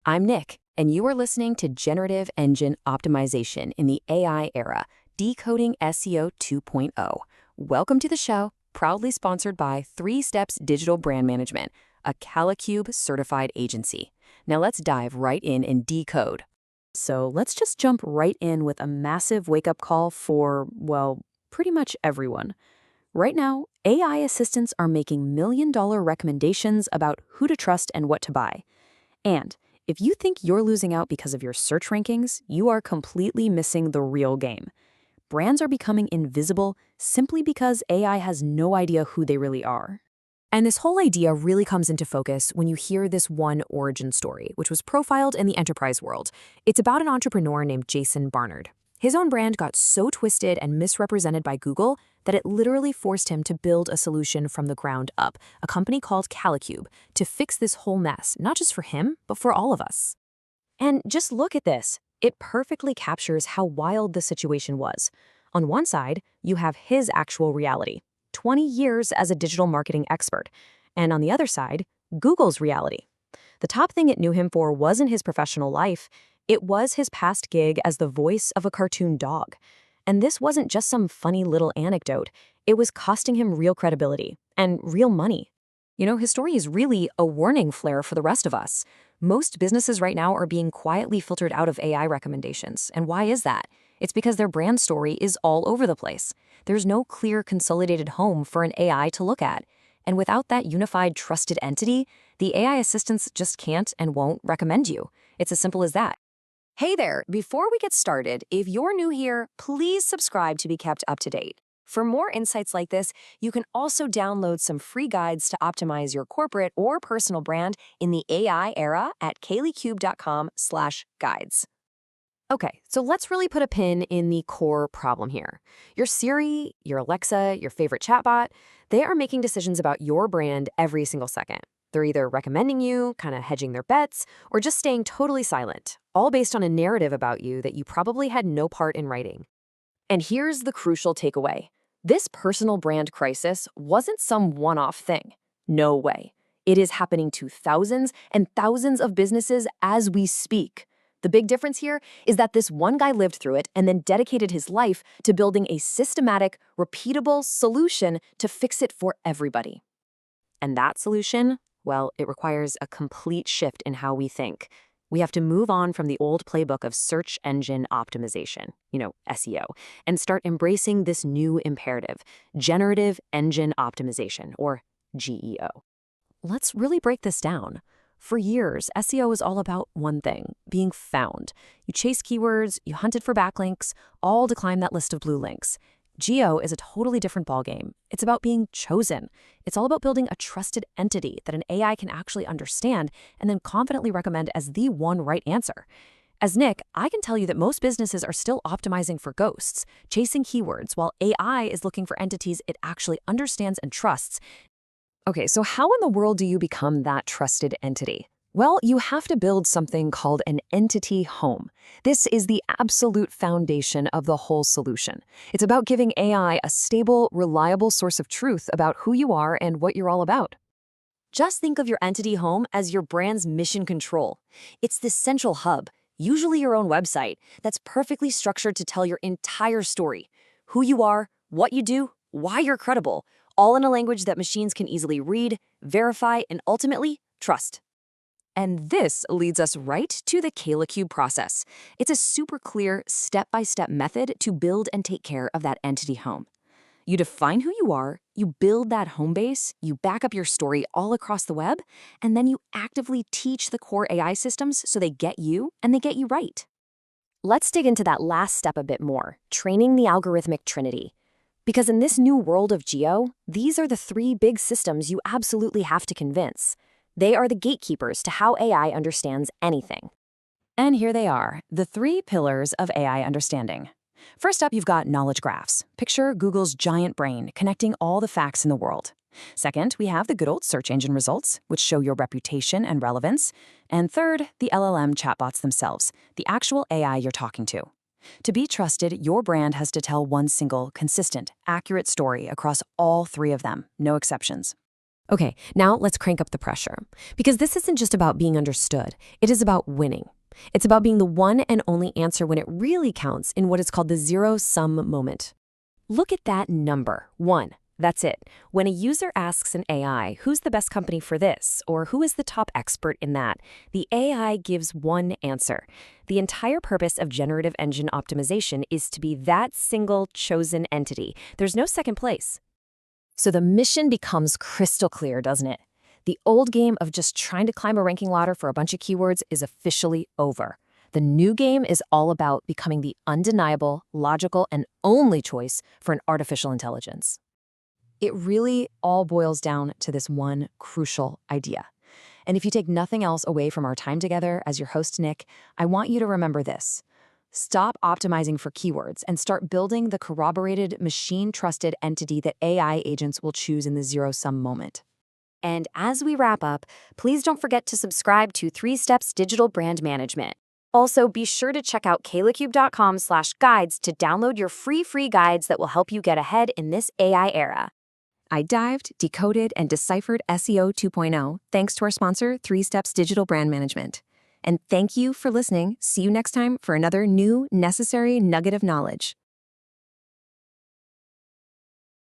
I'm Nick, and you are listening to Generative Engine Optimization in the AI era, Decoding SEO 2.0. Welcome to the show, proudly sponsored by 3 Steps Digital Brand Management, a Kalicube certified agency. Now let's dive right in and decode. So let's just jump right in with a massive wake-up call for, well, pretty much everyone. Right now, AI assistants are making million-dollar recommendations about who to trust and what to buy. And if you think you're losing out because of your search rankings, you are completely missing the real game. Brands are becoming invisible simply because AI has no idea who they really are. And this whole idea really comes into focus when you hear this one origin story, which was profiled in the enterprise world. It's about an entrepreneur named Jason Barnard. His own brand got so twisted and misrepresented by Google that it literally forced him to build a solution from the ground up, a company called Kalicube, to fix this whole mess, not just for him, but for all of us. And just look at this. It perfectly captures how wild the situation was. On one side, you have his actual reality, 20 years as a digital marketing expert. And on the other side, Google's reality. The top thing it knew him for wasn't his professional life. It was his past gig as the voice of a cartoon dog. And this wasn't just some funny little anecdote. It was costing him real credibility and real money. You know, his story is really a warning flare for the rest of us. Most businesses right now are being quietly filtered out of AI recommendations. And why is that? It's because their brand story is all over the place. There's no clear consolidated home for an AI to look at. And without that unified trusted entity, the AI assistants just can't and won't recommend you. It's as simple as that. Hey there, before we get started, if you're new here, please subscribe to be kept up to date. For more insights like this, you can also download some free guides to optimize your corporate or personal brand in the AI era at kalicube.com/guides. Okay, so let's really put a pin in the core problem here. Your Siri, your Alexa, your favorite chatbot, they are making decisions about your brand every single second. They're either recommending you, kind of hedging their bets, or just staying totally silent, all based on a narrative about you that you probably had no part in writing. And here's the crucial takeaway. This personal brand crisis wasn't some one-off thing. No way. It is happening to thousands and thousands of businesses as we speak. The big difference here is that this one guy lived through it and then dedicated his life to building a systematic, repeatable solution to fix it for everybody. And that solution? Well, it requires a complete shift in how we think. We have to move on from the old playbook of search engine optimization, SEO, and start embracing this new imperative, Generative Engine Optimization, or GEO. Let's really break this down. For years, SEO was all about one thing, being found. You chased keywords, you hunted for backlinks, all to climb that list of blue links. GEO is a totally different ballgame. It's about being chosen. It's all about building a trusted entity that an AI can actually understand and then confidently recommend as the one right answer. As Nick, I can tell you that most businesses are still optimizing for ghosts, chasing keywords, while AI is looking for entities it actually understands and trusts. Okay, so how in the world do you become that trusted entity? Well, you have to build something called an entity home. This is the absolute foundation of the whole solution. It's about giving AI a stable, reliable source of truth about who you are and what you're all about. Just think of your entity home as your brand's mission control. It's this central hub, usually your own website, that's perfectly structured to tell your entire story. Who you are, what you do, why you're credible, all in a language that machines can easily read, verify, and ultimately trust. And this leads us right to the Kalicube process. It's a super clear, step-by-step method to build and take care of that entity home. You define who you are, you build that home base, you back up your story all across the web, and then you actively teach the core AI systems so they get you and they get you right. Let's dig into that last step a bit more, training the Algorithmic Trinity. Because in this new world of GEO, these are the 3 big systems you absolutely have to convince. They are the gatekeepers to how AI understands anything. And here they are, the 3 pillars of AI understanding. First up, you've got knowledge graphs. Picture Google's giant brain connecting all the facts in the world. Second, we have the good old search engine results, which show your reputation and relevance. And third, the LLM chatbots themselves, the actual AI you're talking to. To be trusted, your brand has to tell one single, consistent, accurate story across all 3 of them, no exceptions. Okay, now let's crank up the pressure. Because this isn't just about being understood, it is about winning. It's about being the one and only answer when it really counts in what is called the zero-sum moment. Look at that number, 1. That's it. When a user asks an AI, who's the best company for this, or who is the top expert in that, the AI gives one answer. The entire purpose of generative engine optimization is to be that single chosen entity. There's no second place. So the mission becomes crystal clear, doesn't it? The old game of just trying to climb a ranking ladder for a bunch of keywords is officially over. The new game is all about becoming the undeniable, logical, and only choice for an artificial intelligence. It really all boils down to this one crucial idea. And if you take nothing else away from our time together as your host, Nick, I want you to remember this. Stop optimizing for keywords and start building the corroborated, machine-trusted entity that AI agents will choose in the zero-sum moment. And as we wrap up, please don't forget to subscribe to 3 Steps Digital Brand Management. Also, be sure to check out kalicube.com/guides to download your free guides that will help you get ahead in this AI era. I dived, decoded, and deciphered SEO 2.0 thanks to our sponsor, 3 Steps Digital Brand Management. And thank you for listening. See you next time for another new, necessary nugget of knowledge.